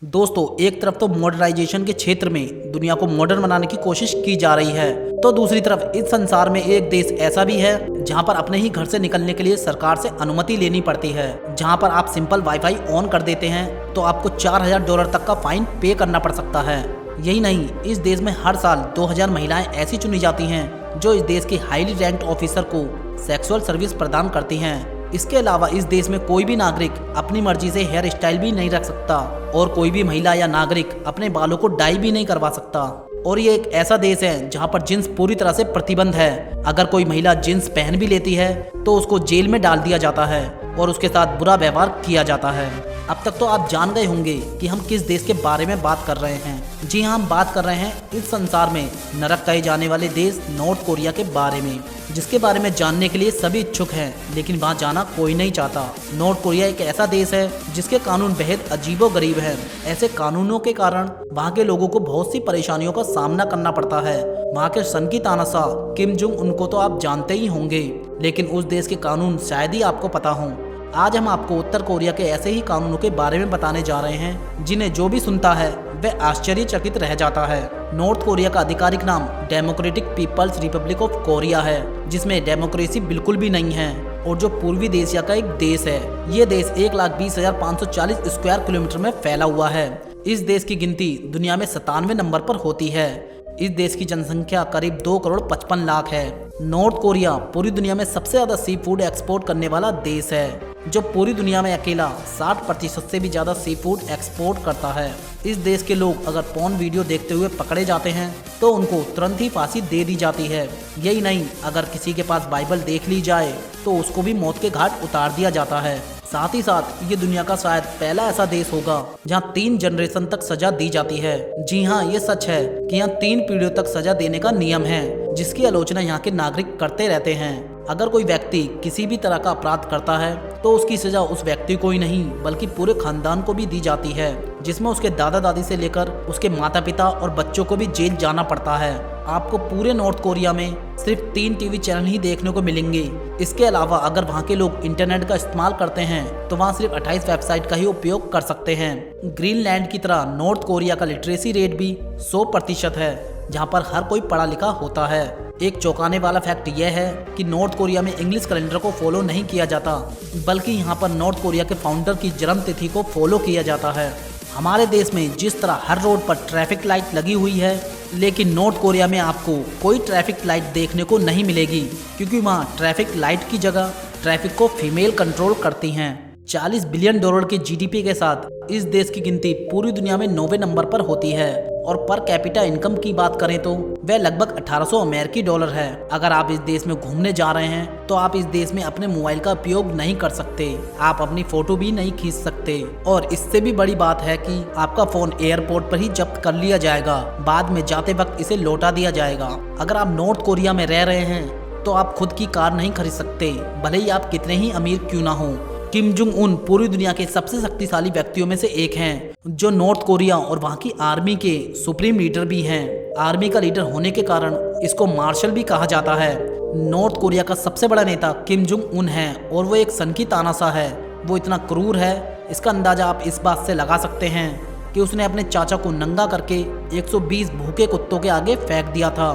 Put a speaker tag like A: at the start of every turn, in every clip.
A: दोस्तों, एक तरफ तो मॉडर्नाइजेशन के क्षेत्र में दुनिया को मॉडर्न बनाने की कोशिश की जा रही है, तो दूसरी तरफ इस संसार में एक देश ऐसा भी है जहां पर अपने ही घर से निकलने के लिए सरकार से अनुमति लेनी पड़ती है। जहां पर आप सिंपल वाईफाई ऑन कर देते हैं तो आपको $4000 तक का फाइन पे करना पड़ सकता है। यही नहीं, इस देश में हर साल 2000 महिलाएं ऐसी चुनी जाती हैं जो इस देश के हाईली रैंक्ड ऑफिसर को सेक्सुअल सर्विस प्रदान करती हैं। इसके अलावा इस देश में कोई भी नागरिक अपनी मर्जी से हेयर स्टाइल भी नहीं रख सकता और कोई भी महिला या नागरिक अपने बालों को डाई भी नहीं करवा सकता। और ये एक ऐसा देश है जहाँ पर जींस पूरी तरह से प्रतिबंध है। अगर कोई महिला जींस पहन भी लेती है तो उसको जेल में डाल दिया जाता है और उसके साथ बुरा व्यवहार किया जाता है। अब तक तो आप जान गए होंगे कि हम किस देश के बारे में बात कर रहे हैं। जी हाँ, हम बात कर रहे हैं इस संसार में नरक कहे जाने वाले देश नॉर्थ कोरिया के बारे में, जिसके बारे में जानने के लिए सभी इच्छुक हैं, लेकिन वहाँ जाना कोई नहीं चाहता। नॉर्थ कोरिया एक ऐसा देश है जिसके कानून बेहद अजीबोगरीब हैं। ऐसे कानूनों के कारण वहाँ के लोगों को बहुत सी परेशानियों का सामना करना पड़ता है। वहाँ के सन की तानाशाह किम जोंग उन को तो आप जानते ही होंगे, लेकिन उस देश के कानून शायद ही आपको पता हों। आज हम आपको उत्तर कोरिया के ऐसे ही कानूनों के बारे में बताने जा रहे हैं जिन्हें जो भी सुनता है वह आश्चर्यचकित रह जाता है। नॉर्थ कोरिया का आधिकारिक नाम democratic people's republic of Korea है, जिसमें डेमोक्रेसी बिल्कुल भी नहीं है और जो पूर्वी एशिया का एक देश है। ये देश 1,20,540 स्क्वायर किलोमीटर में फैला हुआ है। इस देश की गिनती दुनिया में 97वें नंबर पर होती है। इस देश की जनसंख्या करीब 2,55,00,000 है। नॉर्थ कोरिया पूरी दुनिया में सबसे ज्यादा सी फूड एक्सपोर्ट करने वाला देश है, जो पूरी दुनिया में अकेला 60% से भी ज्यादा सी फूड एक्सपोर्ट करता है। इस देश के लोग अगर पॉर्न वीडियो देखते हुए पकड़े जाते हैं तो उनको तुरंत ही फांसी दे दी जाती है। यही नहीं, अगर किसी के पास बाइबल देख ली जाए तो उसको भी मौत के घाट उतार दिया जाता है। साथ ही साथ ये दुनिया का शायद पहला ऐसा देश होगा जहाँ 3 जनरेशन तक सजा दी जाती है। जी हाँ, ये सच है कि यहाँ 3 पीढ़ियों तक सजा देने का नियम है, जिसकी आलोचना यहाँ के नागरिक करते रहते हैं। अगर कोई व्यक्ति किसी भी तरह का अपराध करता है तो उसकी सजा उस व्यक्ति को ही नहीं बल्कि पूरे खानदान को भी दी जाती है, जिसमें उसके दादा दादी से लेकर उसके माता पिता और बच्चों को भी जेल जाना पड़ता है। आपको पूरे नॉर्थ कोरिया में सिर्फ 3 टीवी चैनल ही देखने को मिलेंगे। इसके अलावा अगर वहाँ के लोग इंटरनेट का इस्तेमाल करते हैं तो वहाँ सिर्फ 28 वेबसाइट का ही उपयोग कर सकते हैं। ग्रीनलैंड की तरह नॉर्थ कोरिया का लिटरेसी रेट भी 100% है, जहाँ पर हर कोई पढ़ा लिखा होता है। एक चौंकाने वाला फैक्ट यह है कि नॉर्थ कोरिया में इंग्लिश कैलेंडर को फॉलो नहीं किया जाता, बल्कि यहाँ पर नॉर्थ कोरिया के फाउंडर की जन्म तिथि को फॉलो किया जाता है। हमारे देश में जिस तरह हर रोड पर ट्रैफिक लाइट लगी हुई है, लेकिन नॉर्थ कोरिया में आपको कोई ट्रैफिक लाइट देखने को नहीं मिलेगी, क्योंकि वहाँ ट्रैफिक लाइट की जगह ट्रैफिक को फीमेल कंट्रोल करती हैं। $40 बिलियन के जीडीपी के साथ इस देश की गिनती पूरी दुनिया में 9वें नंबर पर होती है और पर कैपिटा इनकम की बात करें तो वह लगभग $1800 है। अगर आप इस देश में घूमने जा रहे हैं तो आप इस देश में अपने मोबाइल का उपयोग नहीं कर सकते, आप अपनी फोटो भी नहीं खींच सकते और इससे भी बड़ी बात है कि आपका फोन एयरपोर्ट पर ही जब्त कर लिया जाएगा, बाद में जाते वक्त इसे लौटा दिया जाएगा। अगर आप नॉर्थ कोरिया में रह रहे हैं तो आप खुद की कार नहीं खरीद सकते, भले ही आप कितने ही अमीर क्यों ना हो। किम जोंग उन पूरी दुनिया के सबसे शक्तिशाली व्यक्तियों में से एक हैं, जो नॉर्थ कोरिया और वहाँ की आर्मी के सुप्रीम लीडर भी हैं। आर्मी का लीडर होने के कारण इसको मार्शल भी कहा जाता है। नॉर्थ कोरिया का सबसे बड़ा नेता किम जोंग उन है और वो एक सन की तानाशाह है। वो इतना क्रूर है, इसका अंदाजा आप इस बात से लगा सकते हैं कि उसने अपने चाचा को नंगा करके 120 भूखे कुत्तों के आगे फेंक दिया था।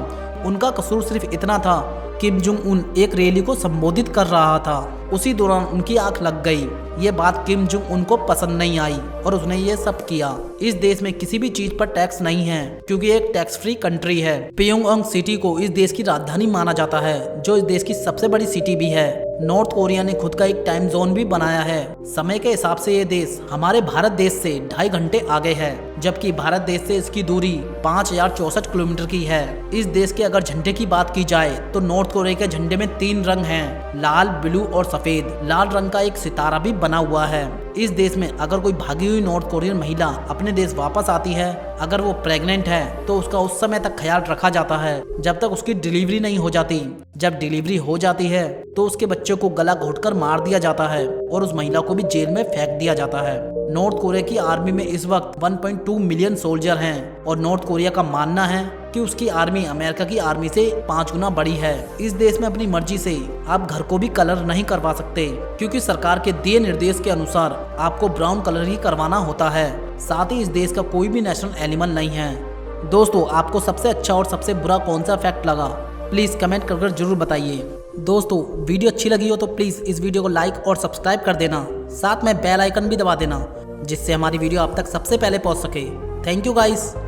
A: उनका कसूर सिर्फ इतना था, किम जोंग उन एक रैली को संबोधित कर रहा था, उसी दौरान उनकी आंख लग गई। ये बात किम जोंग उन को पसंद नहीं आई और उसने ये सब किया। इस देश में किसी भी चीज पर टैक्स नहीं है, क्योंकि एक टैक्स फ्री कंट्री है। प्योंगयांग सिटी को इस देश की राजधानी माना जाता है, जो इस देश की सबसे बड़ी सिटी भी है। नॉर्थ कोरिया ने खुद का एक टाइम जोन भी बनाया है। समय के हिसाब से ये देश हमारे भारत देश से 2.5 घंटे आगे है, जबकि भारत देश से इसकी दूरी 5064 किलोमीटर की है। इस देश के अगर झंडे की बात की जाए तो नॉर्थ कोरिया के झंडे में 3 रंग हैं, लाल, ब्लू और सफेद। लाल रंग का एक सितारा भी बना हुआ है। इस देश में अगर कोई भागी हुई नॉर्थ कोरियन महिला अपने देश वापस आती है, अगर वो प्रेग्नेंट है तो उसका उस समय तक ख्याल रखा जाता है जब तक उसकी डिलीवरी नहीं हो जाती। जब डिलीवरी हो जाती है तो उसके बच्चे को गला घोंटकर मार दिया जाता है और उस महिला को भी जेल में फेंक दिया जाता है। नॉर्थ कोरिया की आर्मी में इस वक्त 1.2 मिलियन सोल्जर हैं और नॉर्थ कोरिया का मानना है कि उसकी आर्मी अमेरिका की आर्मी से 5 गुना बड़ी है। इस देश में अपनी मर्जी से आप घर को भी कलर नहीं करवा सकते, क्योंकि सरकार के दिए निर्देश के अनुसार आपको ब्राउन कलर ही करवाना होता है। साथ ही इस देश का कोई भी नेशनल एनिमल नहीं है। दोस्तों, आपको सबसे अच्छा और सबसे बुरा कौन सा फैक्ट लगा, प्लीज़ कमेंट कर जरूर बताइए। दोस्तों, वीडियो अच्छी लगी हो तो प्लीज़ इस वीडियो को लाइक और सब्सक्राइब कर देना, साथ में बेल आइकन भी दबा देना, जिससे हमारी वीडियो आप तक सबसे पहले पहुंच सके। Thank you guys.